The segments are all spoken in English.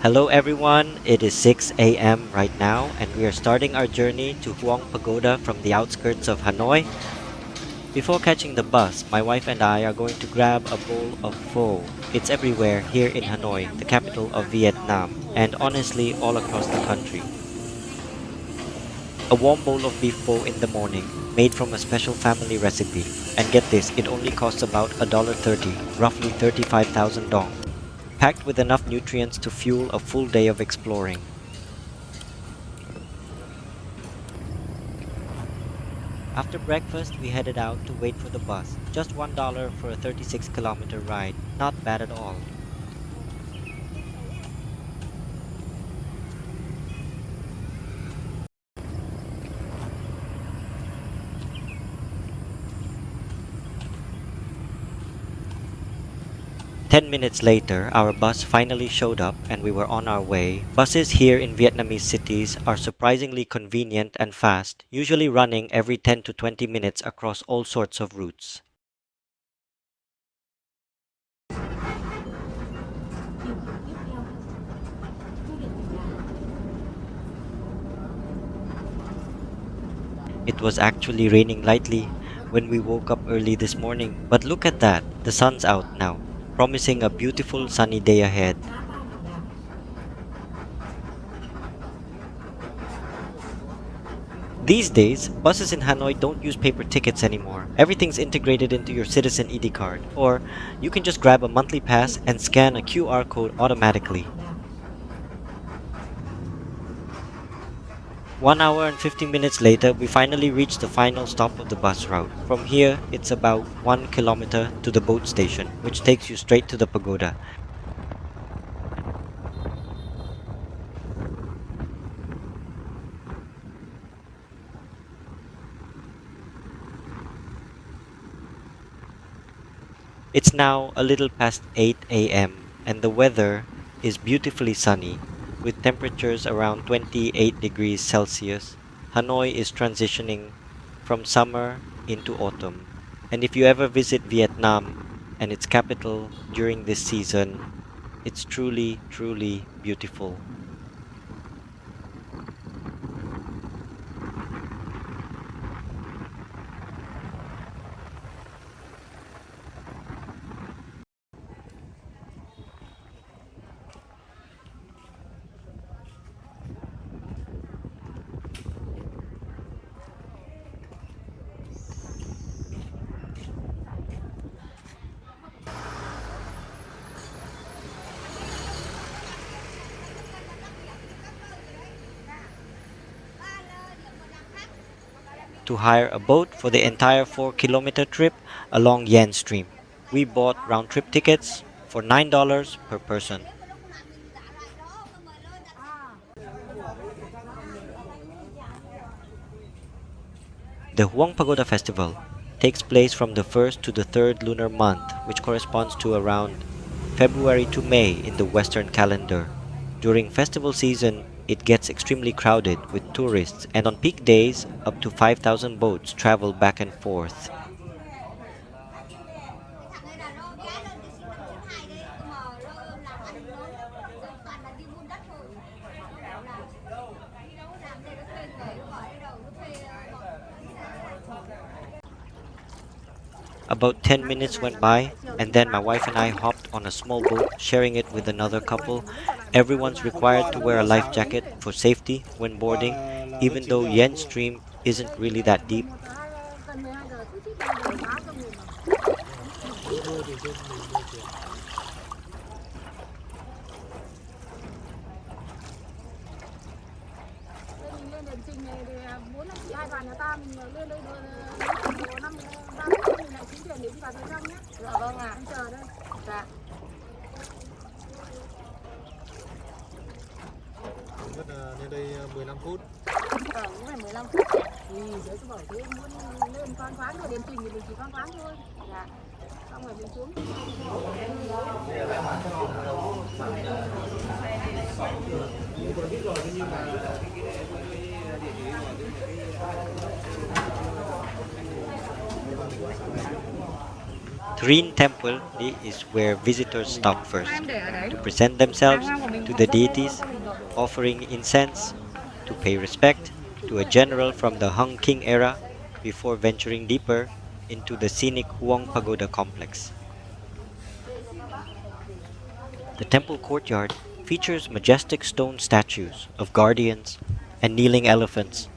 Hello everyone, it is 6 a.m. right now and we are starting our journey to Huong Pagoda from the outskirts of Hanoi. Before catching the bus, my wife and I are going to grab a bowl of pho. It's everywhere here in Hanoi, the capital of Vietnam, and honestly all across the country. A warm bowl of beef pho in the morning, made from a special family recipe. And get this, it only costs about $1.30, roughly 35,000 dong, packed with enough nutrients to fuel a full day of exploring. After breakfast, we headed out to wait for the bus. Just $1 for a 36-kilometer ride. Not bad at all. Ten minutes later, our bus finally showed up and we were on our way. Buses here in Vietnamese cities are surprisingly convenient and fast, usually running every 10 to 20 minutes across all sorts of routes. It was actually raining lightly when we woke up early this morning, but look at that, the sun's out now, promising a beautiful sunny day ahead. These days, buses in Hanoi don't use paper tickets anymore. Everything's integrated into your Citizen ID card, or you can just grab a monthly pass and scan a QR code automatically. 1 hour and 15 minutes later, we finally reached the final stop of the bus route. From here, it's about 1 kilometer to the boat station, which takes you straight to the pagoda. It's now a little past 8 a.m. and the weather is beautifully sunny with temperatures around 28 degrees Celsius. Hanoi is transitioning from summer into autumn. And if you ever visit Vietnam and its capital during this season, it's truly, truly beautiful. To hire a boat for the entire 4 kilometer trip along Yen Stream. We bought round trip tickets for $9 per person. The Huang Pagoda Festival takes place from the 1st to the 3rd lunar month, which corresponds to around February to May in the Western calendar. During festival season, it gets extremely crowded with tourists, and on peak days, up to 5,000 boats travel back and forth. About 10 minutes went by, and then my wife and I hopped on a small boat, sharing it with another couple. Everyone's required to wear a life jacket for safety when boarding, even though Yen Stream isn't really that deep. Mất lên đây 15 phút. Cũng phải 15 phút. Đấy cứ bảo thế muốn lên khoan khoáng rồi đến trình thì mình chỉ khoan khoáng thôi. Dạ. Xong rồi mình xuống. Trin Temple is where visitors stop first Em để ở đấy. to present themselves to the deities, offering incense, to pay respect to a general from the Hoan King era before venturing deeper into the scenic Huong Pagoda complex. The temple courtyard features majestic stone statues of guardians and kneeling elephants.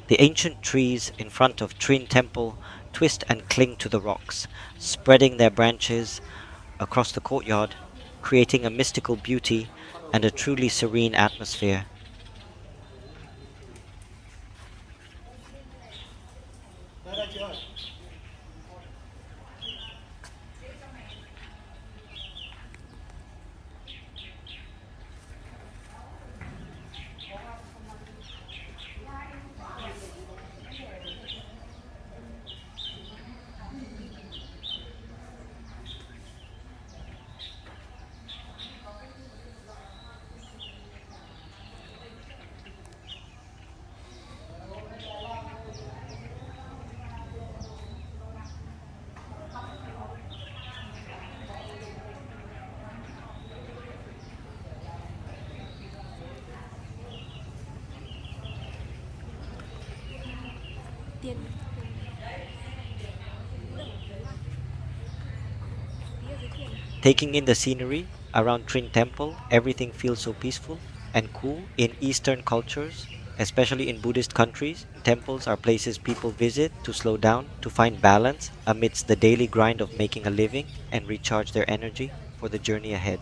The ancient trees in front of Trin Temple twist and cling to the rocks, spreading their branches across the courtyard, creating a mystical beauty and a truly serene atmosphere. Taking in the scenery around Trin Temple, everything feels so peaceful and cool. In Eastern cultures, especially in Buddhist countries, temples are places people visit to slow down, to find balance amidst the daily grind of making a living and recharge their energy for the journey ahead.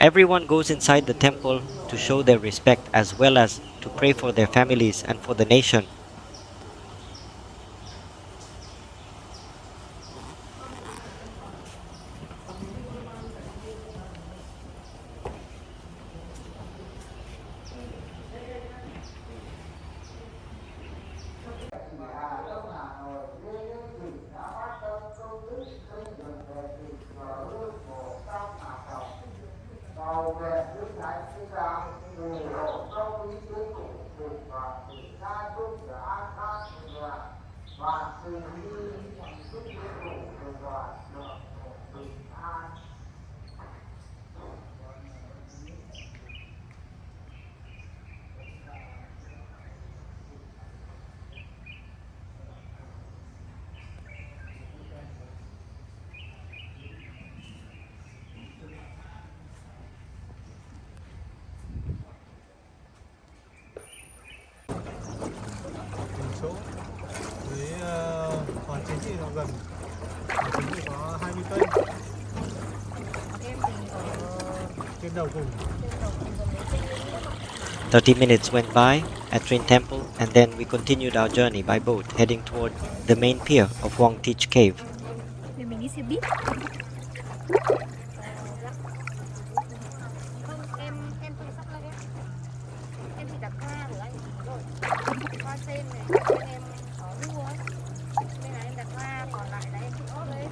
Everyone goes inside the temple to show their respect as well as to pray for their families and for the nation. Thành số với Hoàn Chính thì nó gần, Hoàn Chính thì có 20 cây. Em thì ở Trên đầu cùng. 30 minutes went by at Trin Temple, and then we continued our journey by boat, heading toward the main pier of Huong Tich Cave. thì mình đi xe buýt. Không, em tôi sắp lên em thì đặt hoa của anh rồi. Hoa sen này, bên em có mua ấy. Nên là em đặt hoa, còn lại là em chốt lên.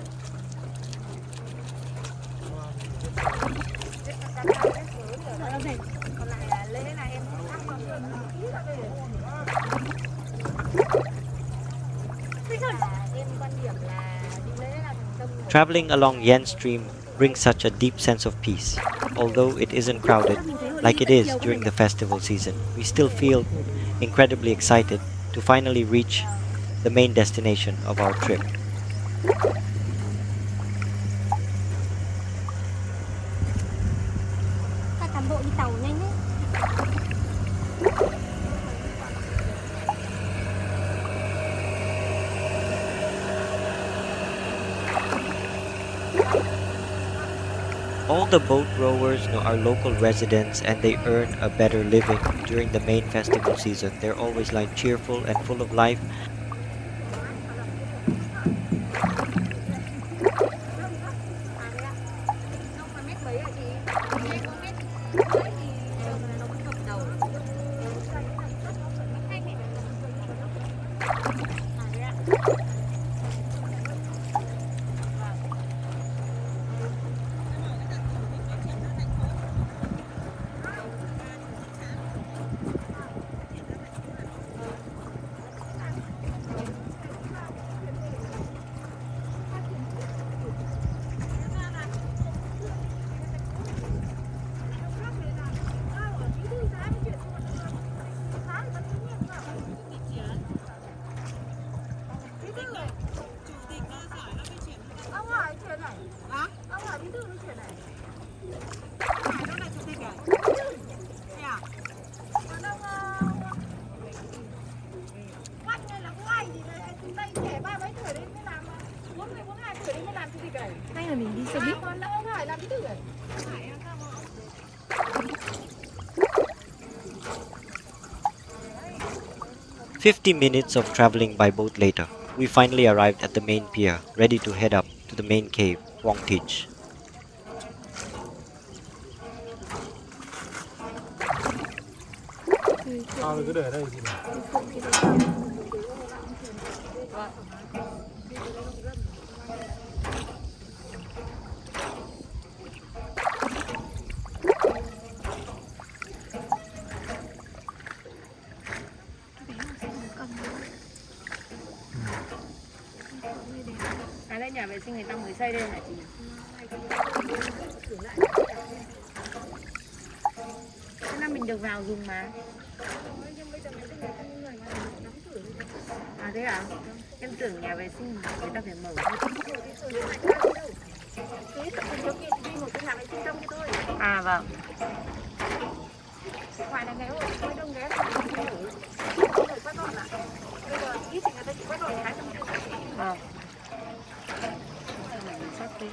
Còn lại là lễ là em thắp vào sườn tí là về. Em quan điểm là đi lễ là thành tâm. Traveling along Yen Stream brings such a deep sense of peace. Although it isn't crowded like it is during the festival season, we still feel incredibly excited to finally reach the main destination of our trip. Các cán bộ đi tàu nhanh đấy. All the boat rowers are local residents and they earn a better living during the main festival season. They're always like cheerful and full of life. thế ạ. Ông hỏi chuyện này. Ông hỏi bí thư nói chuyện này. Còn ông Oanh hay là Oai gì đấy, chúng ta trẻ ba mấy tuổi đấy mới làm, 42 tuổi đấy mới làm chủ tịch này. Hay là mình đi xe buýt? Còn ông hỏi làm bí thư này. 50 minutes of traveling by boat later, we finally arrived at the main pier, ready to head up to the main cave, Huong Tich. Sao cứ để ở đây gì này? À đây nhà vệ sinh người ta mới xây lên hả chị? Thế là mình được vào dùng mà. À thế à? Em tưởng nhà vệ sinh người ta phải mở. À vâng. Ngoài này nếu có đông ghé thì mình thử. Có người quét dọn ạ. Bây giờ ít thì người ta chỉ quét dọn 200 triệu. Vâng. Sắp thế.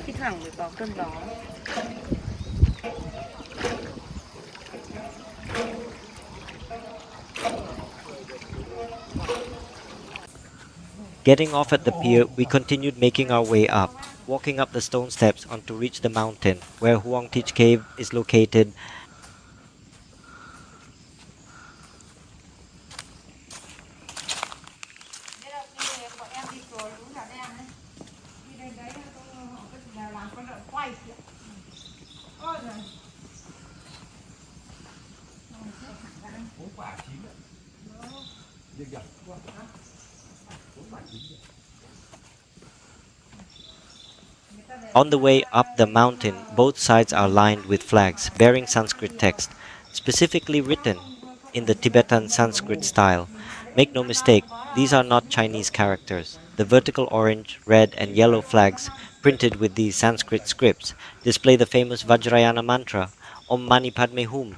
Thi thoảng mới có cơn gió. Getting off at the pier, we continued making our way up, walking up the stone steps on to reach the mountain where Huong Tich Cave is located. On the way up the mountain, both sides are lined with flags bearing Sanskrit text, specifically written in the Tibetan Sanskrit style. Make no mistake, these are not Chinese characters. The vertical orange, red, and yellow flags printed with these Sanskrit scripts display the famous Vajrayana mantra, Om Mani Padme Hum.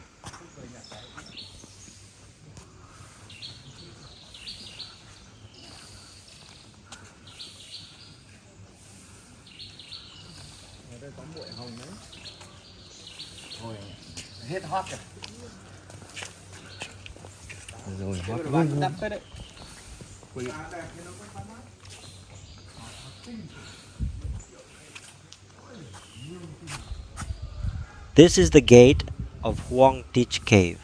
Hết hot rồi. Rồi, Đắp cái đấy. This is the gate of Huong Tich Cave,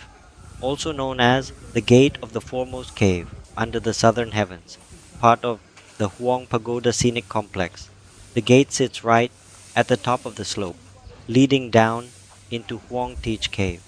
also known as the Gate of the Foremost Cave under the southern heavens, part of the Perfume Pagoda Scenic complex. The gate sits right at the top of the slope, leading down into Huong Tich Cave.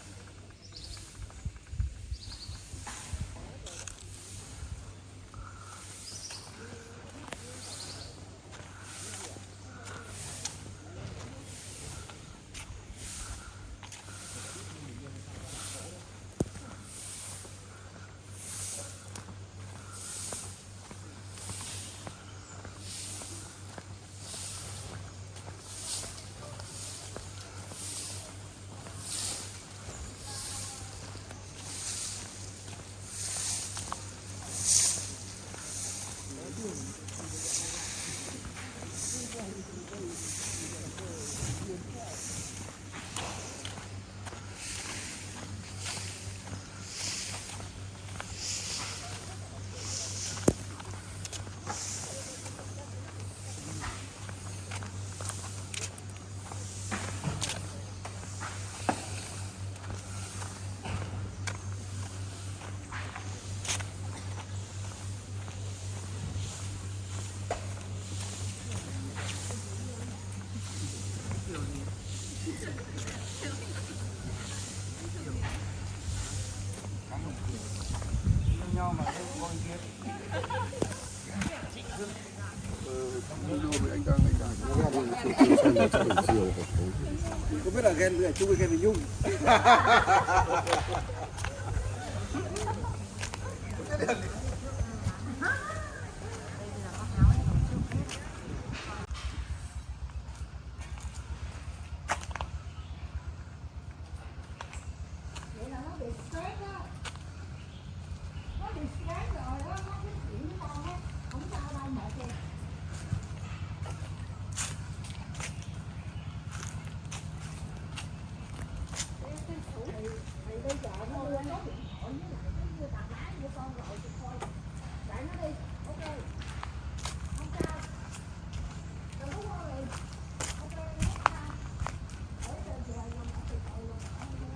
Không biết là ghen với Trung hay ghen với Nhung.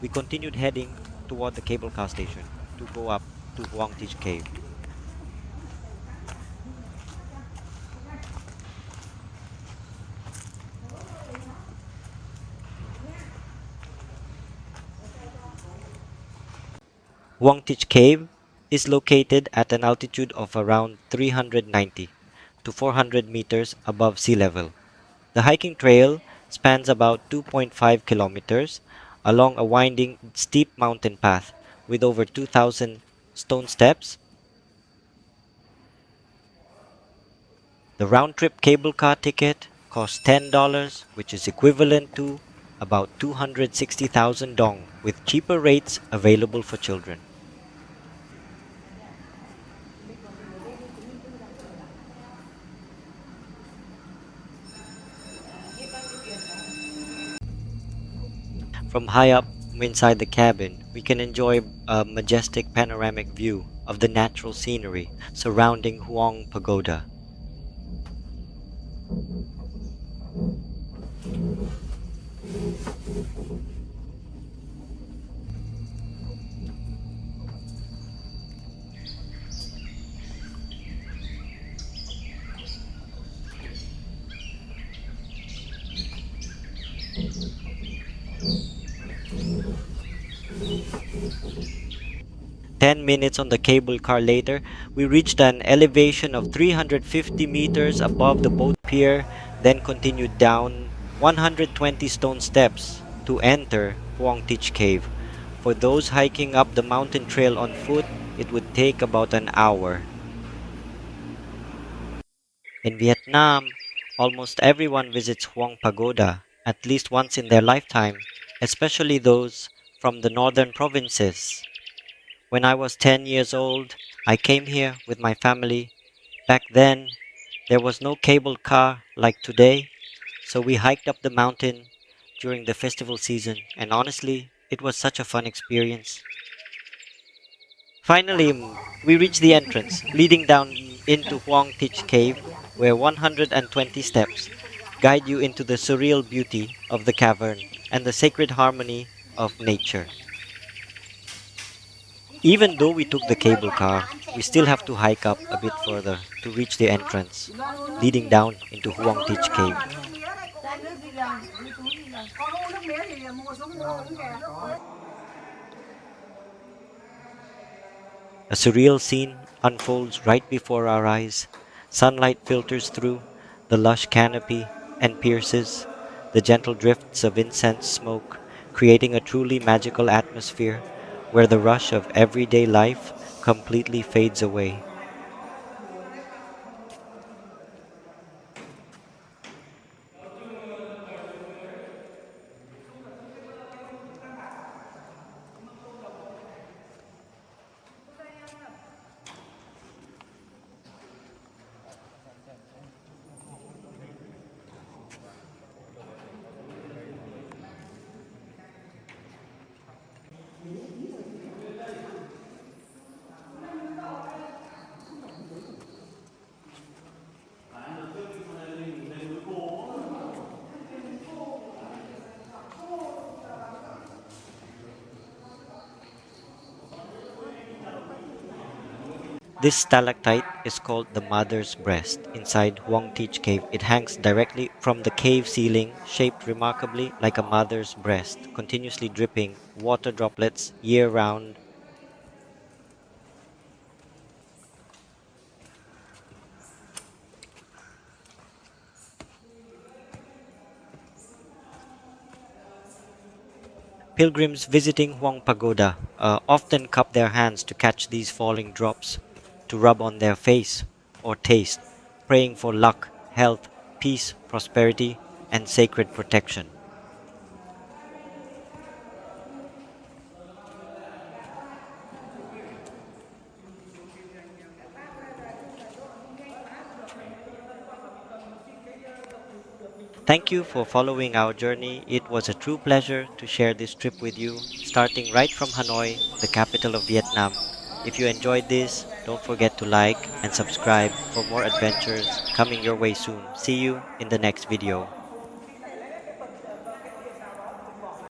We continued heading toward the cable car station to go up to Huang Tich Cave. Huang Tich Cave is located at an altitude of around 390 to 400 meters above sea level. The hiking trail spans about 2.5 kilometers along a winding, steep mountain path with over 2,000 stone steps. The round trip cable car ticket costs $10, which is equivalent to about 260,000 dong, with cheaper rates available for children. From high up inside the cabin, we can enjoy a majestic panoramic view of the natural scenery surrounding Huong Pagoda. 10 minutes on the cable car later, we reached an elevation of 350 meters above the boat pier, then continued down 120 stone steps to enter Huang Tich Cave. For those hiking up the mountain trail on foot, it would take about an hour. In Vietnam, almost everyone visits Huang Pagoda at least once in their lifetime, especially those from the northern provinces. When I was 10 years old, I came here with my family. Back then, there was no cable car like today, so we hiked up the mountain during the festival season, and honestly, it was such a fun experience. Finally, we reached the entrance, leading down into Huang Tich Cave, where 120 steps guide you into the surreal beauty of the cavern and the sacred harmony of nature. Even though we took the cable car, we still have to hike up a bit further to reach the entrance, leading down into Huang Tich Cave. A surreal scene unfolds right before our eyes. Sunlight filters through the lush canopy and pierces the gentle drifts of incense smoke, creating a truly magical atmosphere where the rush of everyday life completely fades away. This stalactite is called the Mother's Breast inside Huang Tich Cave. It hangs directly from the cave ceiling, shaped remarkably like a mother's breast, continuously dripping water droplets year round. Pilgrims visiting Huong Pagoda often cup their hands to catch these falling drops, to rub on their face or taste, praying for luck, health, peace, prosperity, and sacred protection. Thank you for following our journey. It was a true pleasure to share this trip with you, starting right from Hanoi, the capital of Vietnam. If you enjoyed this, don't forget to like and subscribe for more adventures coming your way soon. See you in the next video.